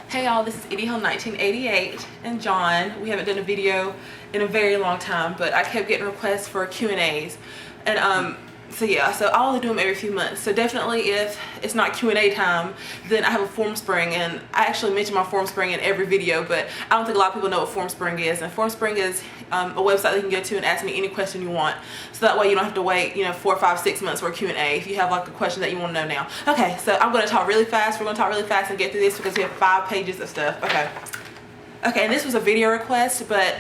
Hey y'all, this is Edie Hill 1988 and John. We haven't done a video in a very long time, but I kept getting requests for Q&As. And so I'll only do them every few months. So definitely if it's not Q&A time, then I have a form spring, and I actually mention my form spring in every video, but I don't think a lot of people know what form spring is. And form spring is a website that you can go to and ask me any question you want. So that way you don't have to wait, 4, 5, 6 months for a Q&A if you have like a question that you want to know now. Okay, so I'm going to talk really fast. We're going to talk really fast and get through this because we have 5 pages of stuff. Okay, and this was a video request, but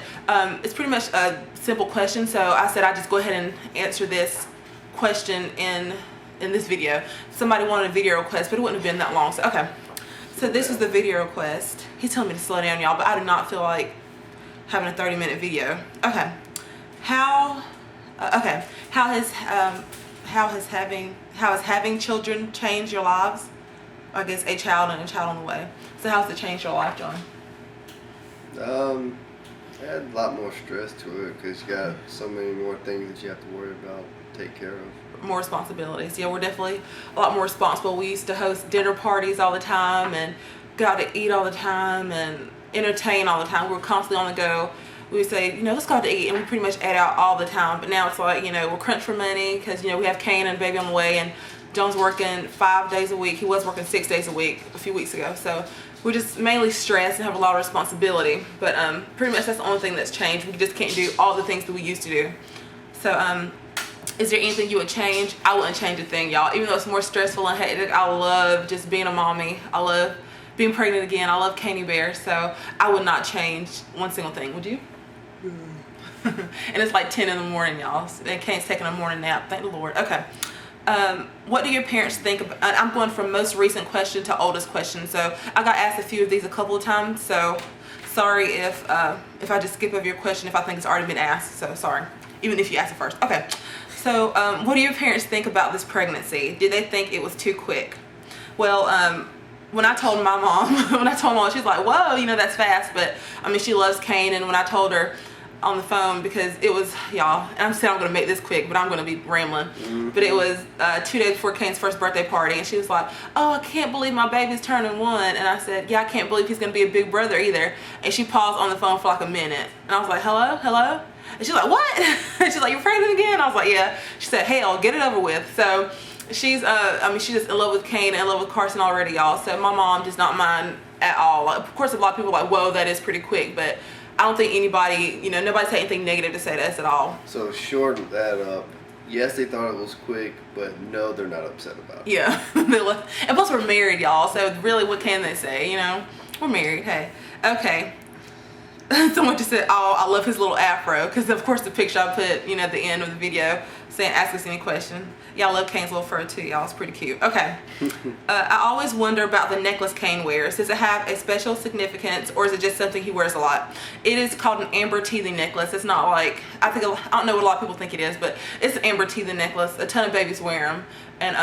it's pretty much a simple question, so I said I'd just go ahead and answer this question in this video. Somebody wanted a video request, but it wouldn't have been that long. So so this is the video request. He's telling me to slow down, y'all, but I do not feel like having a 30-minute video. How has having children changed your lives? I guess a child and a child on the way. So how's it changed your life, John? I had a lot more stress to it because you got so many more things that you have to worry about, take care of. More responsibilities. Yeah, we're definitely a lot more responsible. We used to host dinner parties all the time and go out to eat all the time and entertain all the time. We were constantly on the go. We would say, let's go out to eat, and we pretty much ate out all the time. But now it's like, we're crunched for money because, we have Kane and baby on the way, and John's working 5 days a week. He was working 6 days a week a few weeks ago. So we're just mainly stressed and have a lot of responsibility. But pretty much that's the only thing that's changed. We just can't do all the things that we used to do. So is there anything you would change? I wouldn't change a thing, y'all. Even though it's more stressful and hectic, I love just being a mommy. I love being pregnant again. I love Candy Bear. So I would not change one single thing. Would you? And it's like 10 in the morning, y'all. And Kane's taking a morning nap. Thank the Lord. Okay. What do your parents think about, I'm going from most recent question to oldest question, so I got asked a few of these a couple of times, so sorry if I just skip over your question if I think it's already been asked, so sorry, even if you asked it first. Okay, so what do your parents think about this pregnancy? Did they think it was too quick? Well, when I told my mom, she's like, whoa, that's fast, but I mean, she loves Kane, and when I told her on the phone, because it was, y'all, and I'm saying I'm gonna make this quick, but I'm gonna be rambling. But it was 2 days before Kane's first birthday party, and she was like, oh, I can't believe my baby's turning 1. And I said, yeah, I can't believe he's gonna be a big brother either. And she paused on the phone for like a minute, and I was like, hello? And she's like, what? And she's like, you're pregnant again? I was like, yeah. She said, hell, get it over with. So she's she's just in love with Kane and in love with Carson already, y'all. So my mom does not mind at all. Like, of course, a lot of people are like, whoa, that is pretty quick, but I don't think anybody, nobody's had anything negative to say to us at all. So shorten that up. Yes, they thought it was quick, but no, they're not upset about it. Yeah. And plus we're married, y'all, so really what can they say, We're married, hey. Okay. Someone just said, oh, I love his little afro, because of course the picture I put, at the end of the video saying ask us any question. Y'all love Kane's little fur too, y'all. It's pretty cute. Okay. I always wonder about the necklace Kane wears. Does it have a special significance, or is it just something he wears a lot? It is called an amber teething necklace. It's not like, I don't know what a lot of people think it is, but it's an amber teething necklace. A ton of babies wear them. And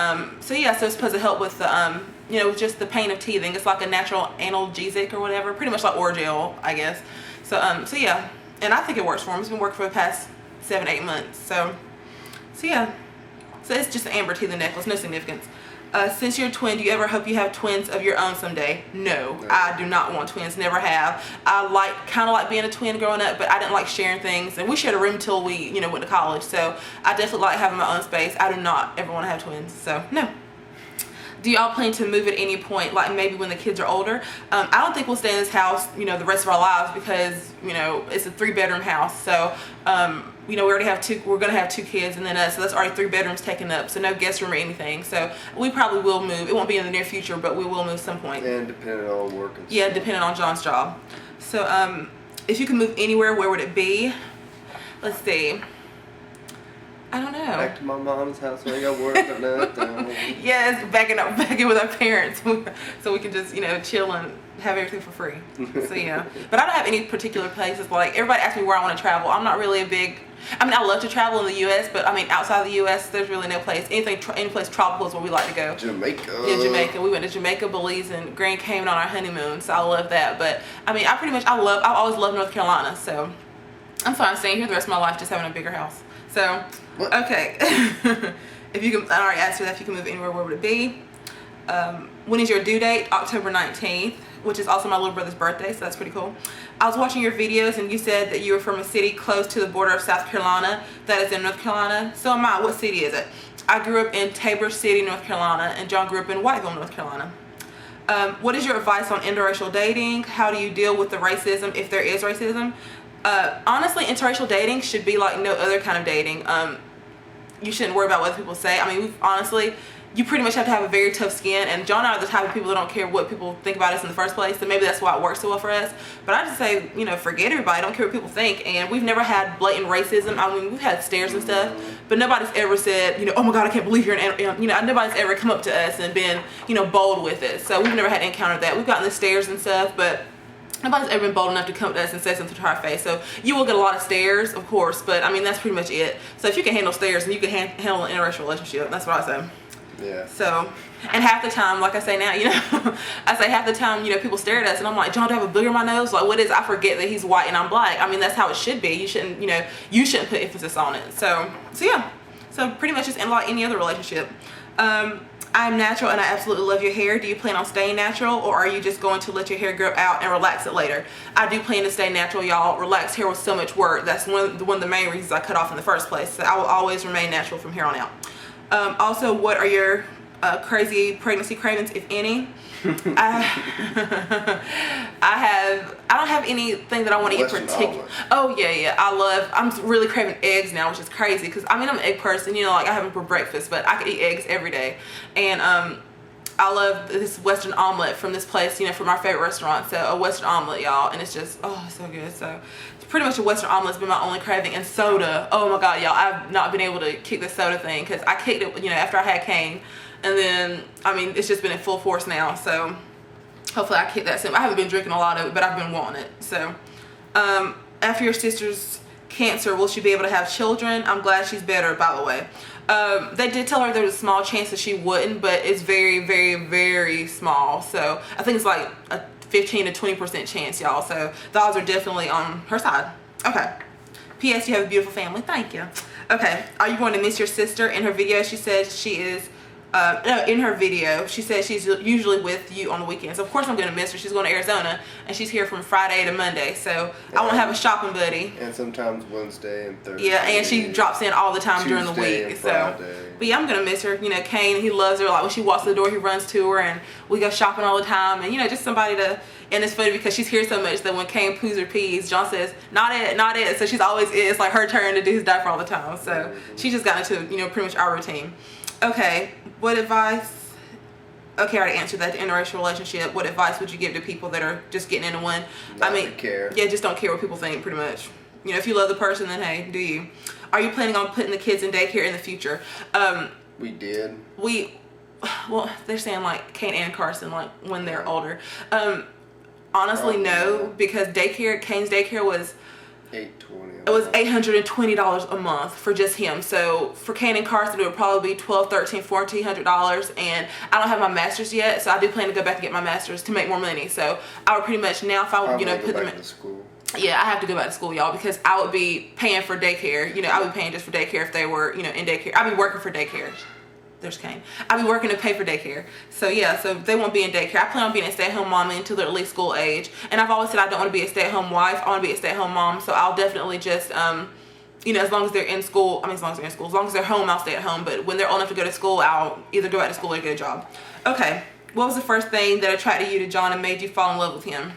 so yeah, so it's supposed to help with the, with just the pain of teething. It's like a natural analgesic or whatever, pretty much like Orgel, I guess. So yeah, and I think it works for him. It's been working for the past 7-8 months. So yeah. So it's just an amber teething necklace, no significance. Since you're a twin, do you ever hope you have twins of your own someday? No, I do not want twins, never have. I kind of like being a twin growing up, but I didn't like sharing things. And we shared a room till we, went to college. So I definitely like having my own space. I do not ever want to have twins, so no. Do y'all plan to move at any point, like maybe when the kids are older? I don't think we'll stay in this house, the rest of our lives, because, it's a 3-bedroom house. So, we already have we're going to have 2 kids and then us, so that's already 3 bedrooms taken up, so no guest room or anything. So we probably will move. It won't be in the near future, but we will move some point. And depending on work and yeah, depending on John's job. So, if you could move anywhere, where would it be? Let's see. I don't know. Back to my mom's house when I got work or nothing. Yes, back in with our parents, so we can just chill and have everything for free. So yeah, but I don't have any particular places. Like, everybody asks me where I want to travel. I'm not really a big. I love to travel in the U.S., but outside the U.S., there's really no place. Any place tropical is where we like to go. Jamaica. Yeah, Jamaica. We went to Jamaica, Belize, and Grand Cayman on our honeymoon, so I love that. But I've always loved North Carolina, so I'm fine staying here the rest of my life, just having a bigger house. So, okay. If you can, I already asked you that. If you can move anywhere, where would it be? When is your due date? October 19th, which is also my little brother's birthday, so that's pretty cool. I was watching your videos and you said that you were from a city close to the border of South Carolina that is in North Carolina. So am I. What city is it? I grew up in Tabor City, North Carolina, and John grew up in Whiteville, North Carolina. What is your advice on interracial dating? How do you deal with the racism, if there is racism? Honestly, interracial dating should be like no other kind of dating. You shouldn't worry about what people say. I mean, honestly, you pretty much have to have a very tough skin, and John and I are the type of people that don't care what people think about us in the first place, so maybe that's why it works so well for us. But I just say, you know, forget everybody. I don't care what people think, and we've never had blatant racism. I mean, we've had stares and stuff, but nobody's ever said, you know, oh my God, I can't believe you're an, you know, nobody's ever come up to us and been, you know, bold with it. So we've never had to encounter that. We've gotten the stares and stuff, but nobody's ever been bold enough to come to us and say something to our face. So you will get a lot of stares, of course, but I mean, that's pretty much it. So if you can handle stares, then you can handle an interracial relationship. That's what I say. Yeah. So, and half the time, like I say now, you know, I say half the time, you know, people stare at us and I'm like, John, do I have a booger in my nose? Like, what is, I forget that he's white and I'm black. I mean, that's how it should be. You shouldn't, you know, you shouldn't put emphasis on it. So yeah. So pretty much just like any other relationship. I'm natural and I absolutely love your hair. Do you plan on staying natural, or are you just going to let your hair grow out and relax it later? I do plan to stay natural, y'all. Relaxed hair was so much work. That's one of the main reasons I cut off in the first place. So I will always remain natural from here on out. Also, what are your crazy pregnancy cravings, if any? I don't have anything that I want to eat particular. Oh yeah, I'm really craving eggs now, which is crazy because I mean, I'm an egg person, you know, like I have them for breakfast, but I could eat eggs every day. And I love this Western omelet from this place, you know, from our favorite restaurant. So a Western omelet, y'all, and it's just, oh, so good. So pretty much a Western omelet's been my only craving. And soda, oh my God, y'all, I've not been able to kick the soda thing because I kicked it, you know, after I had Kane. And then, I mean, it's just been in full force now. So hopefully I kick that soon. I haven't been drinking a lot of it, but I've been wanting it. So after your sister's cancer, will she be able to have children? I'm glad she's better, by the way. They did tell her there was a small chance that she wouldn't, but it's very, very, very small. So I think it's like a 15 to 20% chance, y'all. So the odds are definitely on her side. Okay. P.S. You have a beautiful family. Thank you. Okay. Are you going to miss your sister? In her video, she says she is. No, in her video, she says she's usually with you on the weekends. Of course I'm going to miss her. She's going to Arizona, and she's here from Friday to Monday. So I won't have a shopping buddy. And sometimes Wednesday and Thursday. Yeah, and she drops in all the time during the Tuesday week. and Friday. But yeah, I'm going to miss her. You know, Kane, he loves her. Like when she walks to the door, he runs to her, and we go shopping all the time. And, you know, just somebody to, and it's funny because she's here so much that when Kane poos or pees, John says, not it, not it. So she's always, it's like her turn to do his diaper all the time. So she just got into, you know, pretty much our routine. Okay, what advice? Okay, I already answered that. The interracial relationship. What advice would you give to people that are just getting into one? Not to care. Yeah, just don't care what people think, pretty much. You know, if you love the person, then hey, do you? Are you planning on putting the kids in daycare in the future? We did. Well, they're saying like Kane and Carson, like when they're older. Honestly, no, because Kane's daycare was $820. It was $820 a month for just him. So for Kane and Carson, it would probably be $1,200, $1,300, $1,400. And I don't have my master's yet, so I do plan to go back and get my master's to make more money. So I would pretty much now, if I would, you know, put them in school. Yeah, I have to go back to school, y'all, because I would be paying for daycare. You know, I would be paying just for daycare if they were, you know, in daycare. I'd be working for daycare. There's Kane. I'll be working to pay for daycare. So yeah, so they won't be in daycare. I plan on being a stay-at-home mom until they're at least school age. And I've always said I don't want to be a stay-at-home wife. I want to be a stay-at-home mom. So I'll definitely just, you know, as long as they're in school, as long as they're in school, as long as they're home, I'll stay at home. But when they're old enough to go to school, I'll either go back to school or get a job. Okay, what was the first thing that attracted you to John and made you fall in love with him?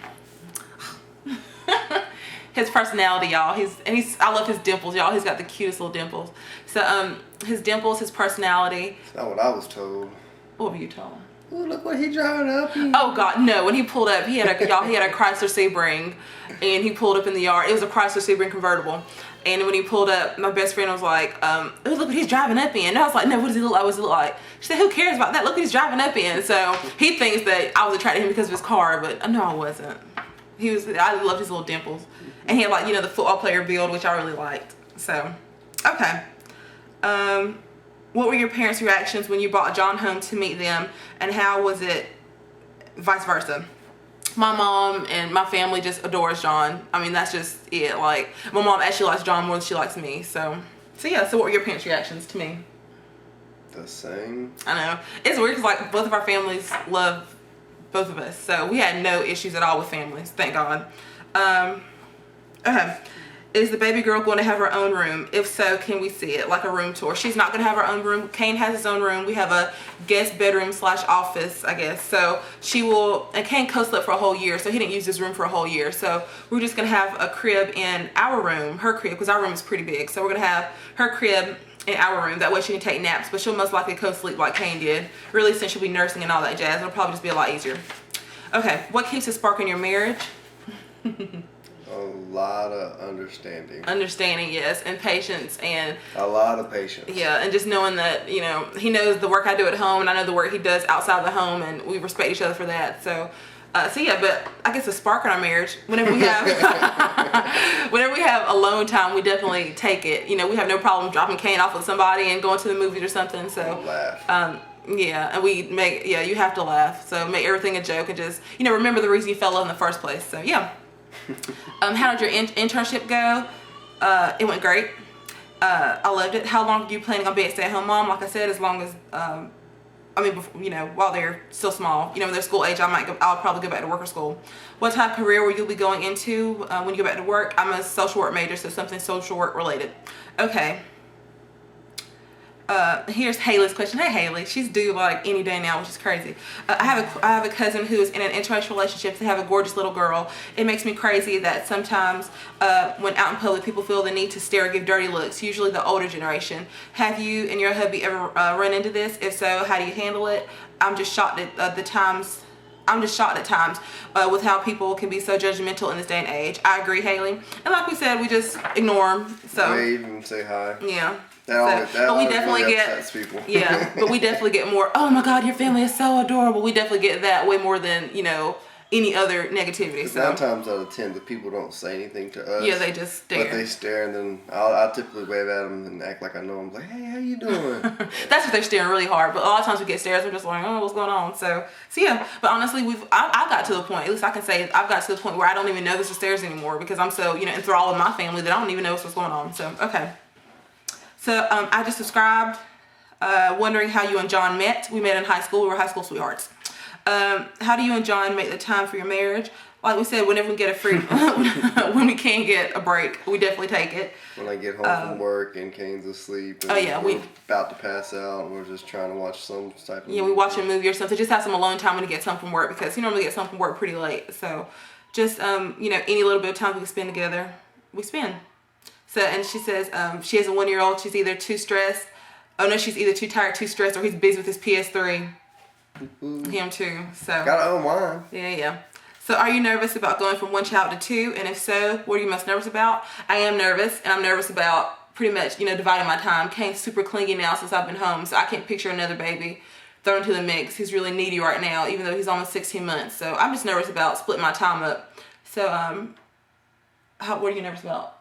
His personality, y'all. I love his dimples, y'all. He's got the cutest little dimples. So his dimples, his personality. That's not what I was told. What were you told? Oh, look what he driving up. Oh God, no! When he pulled up, he had a Chrysler Sebring, and he pulled up in the yard. It was a Chrysler Sebring convertible. And when he pulled up, my best friend was like, "Oh, look what he's driving up in." And I was like, "No, what does he look like? What does he look like?" She said, "Who cares about that? Look what he's driving up in." So he thinks that I was attracted to him because of his car, but no, I wasn't. I loved his little dimples. And he had, like, you know, the football player build, which I really liked. So, okay. What were your parents' reactions when you brought John home to meet them, and how was it vice versa? My mom and my family just adores John. I mean, that's just it. Like, my mom actually likes John more than she likes me. So yeah. So what were your parents' reactions to me? The same. I know. It's weird because, like, both of our families love both of us. So we had no issues at all with families. Thank God. Okay. Is the baby girl going to have her own room? If so, can we see it? Like a room tour. She's not going to have her own room. Kane has his own room. We have a guest bedroom / office, I guess. So she will, and Kane co-slept for a whole year, so he didn't use his room for a whole year. So we're just going to have a crib in our room, her crib, because our room is pretty big. So we're going to have her crib in our room. That way she can take naps, but she'll most likely co-sleep like Kane did. Really, since she'll be nursing and all that jazz, it'll probably just be a lot easier. Okay, what keeps a spark in your marriage? A lot of understanding. Understanding, yes, and patience, and a lot of patience. Yeah, and just knowing that, you know, he knows the work I do at home, and I know the work he does outside the home, and we respect each other for that. So yeah, but I guess a spark in our marriage, whenever we have alone time, we definitely take it. You know, we have no problem dropping Kane off with somebody and going to the movies or something. So laugh. Yeah, and we make, yeah, you have to laugh. So make everything a joke and just, you know, remember the reason you fell in love in the first place. So yeah. How did your internship go? It went great. I loved it. How long are you planning on being a stay-at-home mom? Like I said, as long as before, you know, while they're still small, you know, when they're school age, I'll probably go back to work or school. What type of career will you be going into when you go back to work? I'm a social work major, so something social work related. Okay. Here's Haley's question. Hey Haley, she's due like any day now, which is crazy. I have a cousin who is in an interracial relationship. They have a gorgeous little girl. It makes me crazy that sometimes when out in public people feel the need to stare or give dirty looks, usually the older generation. Have you and your hubby ever run into this? If so, how do you handle it? I'm just shocked at times with how people can be so judgmental in this day and age. I agree, Haley. And like we said, we just ignore them. So wave and say hi. Yeah. But we definitely get people. Yeah, but we definitely get more, oh my God, your family is so adorable. We definitely get that way more than, you know, any other negativity. So 9 times out of 10, the people don't say anything to us. Yeah, they just stare. But they stare, and then I typically wave at them and act like I know them. Like, hey, how you doing? That's what they're staring really hard. But a lot of times we get stares, we're just like, oh, what's going on? So yeah. But honestly, I got to the point, at least I can say, I've got to the point where I don't even notice the stares anymore because I'm so, you know, enthralled with my family that I don't even notice what's going on. So okay. So I just subscribed, wondering how you and John met. We met in high school. We were high school sweethearts. How do you and John make the time for your marriage? Like we said, whenever we get a free, when we can get a break, we definitely take it. When I get home from work and Kane's asleep and we're about to pass out and we're just trying to watch some type of movie. We watch a movie or something. Just have some alone time when he gets home from work because he normally gets home from work pretty late. So just, you know, any little bit of time we can spend together, we spend. So, and she says she has a 1-year-old. She's either too stressed. Oh no, she's either too tired, too stressed, or he's busy with his PS3. Him too. So gotta own mine. Yeah. So are you nervous about going from 1 child to 2? And if so, what are you most nervous about? I am nervous, and I'm nervous about pretty much, you know, dividing my time. Kane's super clingy now since I've been home, so I can't picture another baby thrown into the mix. He's really needy right now, even though he's almost 16 months. So I'm just nervous about splitting my time up. So what are you nervous about?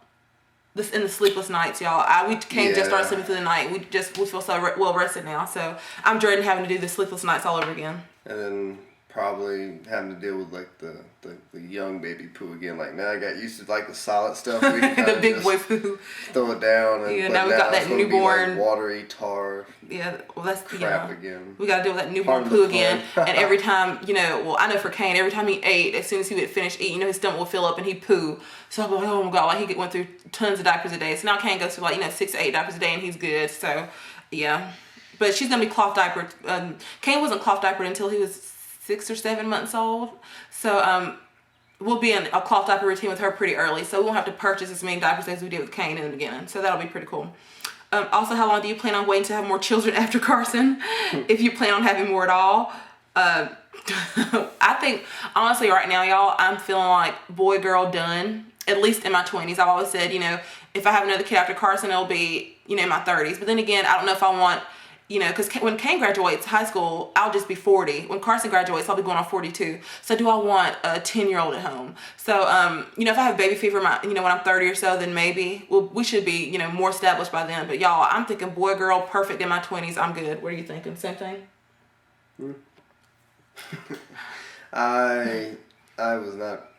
This in the sleepless nights, y'all. We can't just start sleeping through the night. We feel so well rested now. So I'm dreading having to do the sleepless nights all over again. And then probably having to deal with like the young baby poo again. Like now I got used to like the solid stuff. We The big boy poo. Throw it down. And, now we got that newborn. Like watery tar. Yeah, well that's crap again. We got to deal with that newborn poo again. And every time, you know, well I know for Kane, every time he ate, as soon as he would finish eating, you know, his stomach would fill up and he'd poo. So I'm like, oh my God, like he went through tons of diapers a day. So now Kane goes through like, you know, 6 to 8 diapers a day and he's good. So yeah, but she's gonna be cloth diapered. Kane wasn't cloth diapered until he was 6 or 7 months old. So we'll be in a cloth diaper routine with her pretty early. So we won't have to purchase as many diapers as we did with Kane in the beginning. So that'll be pretty cool. Also, how long do you plan on waiting to have more children after Carson? If you plan on having more at all. I think, honestly, right now, y'all, I'm feeling like boy, girl, done. At least in my 20s. I've always said, you know, if I have another kid after Carson, it'll be, you know, in my 30s. But then again, I don't know if I want, you know, because when Kane graduates high school, I'll just be 40. When Carson graduates, I'll be going on 42. So do I want a 10-year-old at home? So, you know, if I have baby fever, you know, when I'm 30 or so, then maybe, well, we should be, you know, more established by then. But y'all, I'm thinking boy, girl, perfect in my 20s. I'm good. What are you thinking? Same thing? I was not.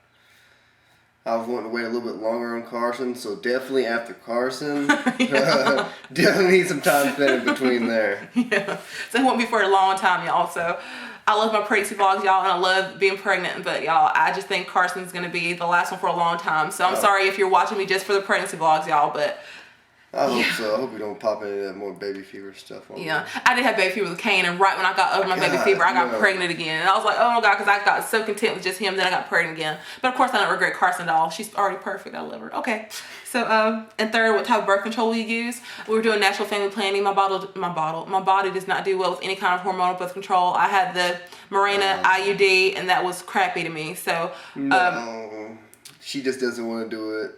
I was wanting to wait a little bit longer on Carson, so definitely after Carson, Yeah. definitely need some time spent in between there. Yeah. So it won't be for a long time, y'all. So I love my pregnancy vlogs, y'all, and I love being pregnant. But y'all, I just think Carson's gonna be the last one for a long time. So I'm sorry if you're watching me just for the pregnancy vlogs, y'all. But I hope so. I hope you don't pop into that more baby fever stuff on yeah, there. I did have baby fever with Kane, and right when I got over my baby God, fever, I got no. pregnant again. And I was like, oh my God, because I got so content with just him, then I got pregnant again. But of course, I don't regret Carson at all. She's already perfect. I love her. Okay. So, and third, what type of birth control we use? We were doing natural family planning. My body does not do well with any kind of hormonal birth control. I had the Mirena IUD, and that was crappy to me. So, No, she just doesn't want to do it.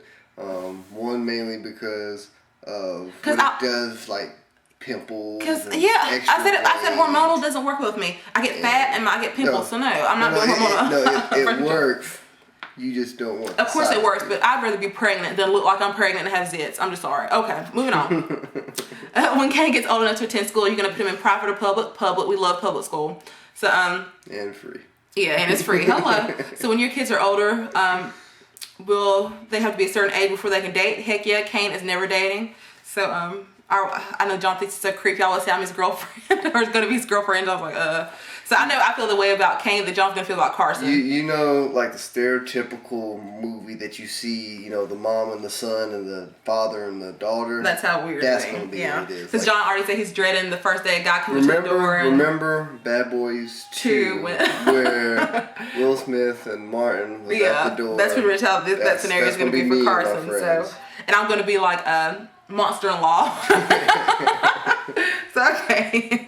One, mainly because of what it does, like pimples. Because and yeah, extra I said weight. hormonal doesn't work with me. I get fat and I get pimples, so no, I'm not doing hormonal. It works. You just don't want. Of course it works, but I'd rather be pregnant than look like I'm pregnant and have zits. I'm just sorry. Okay, moving on. When Kane gets old enough to attend school, you're gonna put him in private or public? Public. We love public school. So and free. Yeah, and it's free. Hello. So when your kids are older, will they have to be a certain age before they can date? Heck yeah, Kane is never dating. So I know John thinks it's so creepy. I always say I'm his girlfriend or it's gonna be his girlfriend. I was like, So I feel the way about Kane that John's gonna feel about Carson. You know, like the stereotypical movie that you see, you know, the mom and the son and the father and the daughter. That's how weird. That's gonna be what it is. Because Like, John already said he's dreading the first day a guy comes to the door. Remember Bad Boys 2 where Will Smith and Martin was at the door. That's pretty much how that scenario is going to be for Carson. So, and I'm going to be like a monster-in-law. So okay.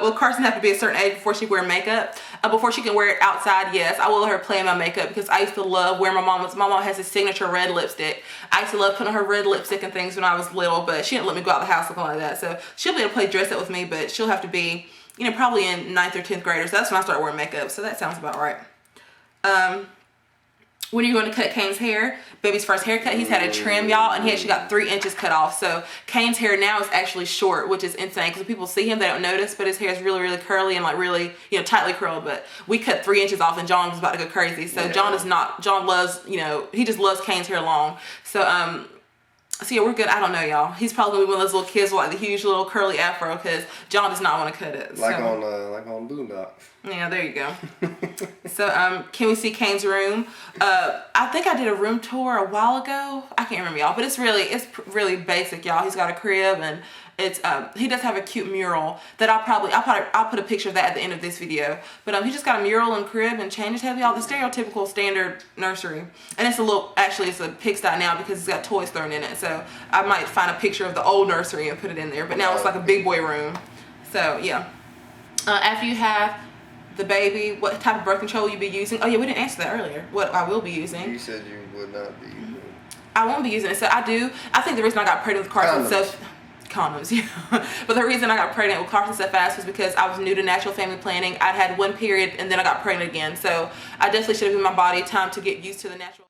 Will Carson have to be a certain age before she wear makeup? Before she can wear it outside, yes. I will let her play in my makeup because I used to love wearing my mom has a signature red lipstick. I used to love putting on her red lipstick and things when I was little, but she didn't let me go out of the house looking like that. So she'll be able to play dress up with me, but she'll have to be, you know, probably in 9th or 10th grade. So that's when I started wearing makeup. So that sounds about right. When are you going to cut Kane's hair? Baby's first haircut, he's had a trim, y'all, and he actually got 3 inches cut off. So Kane's hair now is actually short, which is insane because when people see him, they don't notice, but his hair is really, really curly and like really, you know, tightly curled. But we cut 3 inches off and John was about to go crazy. So yeah. John loves, you know, he just loves Kane's hair long. So, so yeah, we're good. I don't know, y'all. He's probably gonna be one of those little kids with like the huge little curly afro because John does not want to cut it. Like on Boondocks. Yeah, there you go. So, can we see Kane's room? I think I did a room tour a while ago. I can't remember, y'all, but it's really basic, y'all. He's got a crib and it's he does have a cute mural that I'll put a picture of that at the end of this video. But he just got a mural and crib and change table, y'all. The stereotypical standard nursery, and it's a pigsty now because it's got toys thrown in it. So I might find a picture of the old nursery and put it in there. But now it's like a big boy room. So yeah. After you have the baby, what type of birth control will you be using? Oh yeah, we didn't answer that earlier. What I will be using. You said you would not be using it. I won't be using it. So I think the reason I got pregnant with Carson condoms, yeah. But the reason I got pregnant with Carson so fast was because I was new to natural family planning. I'd had one period and then I got pregnant again. So I definitely should have given my body time to get used to the natural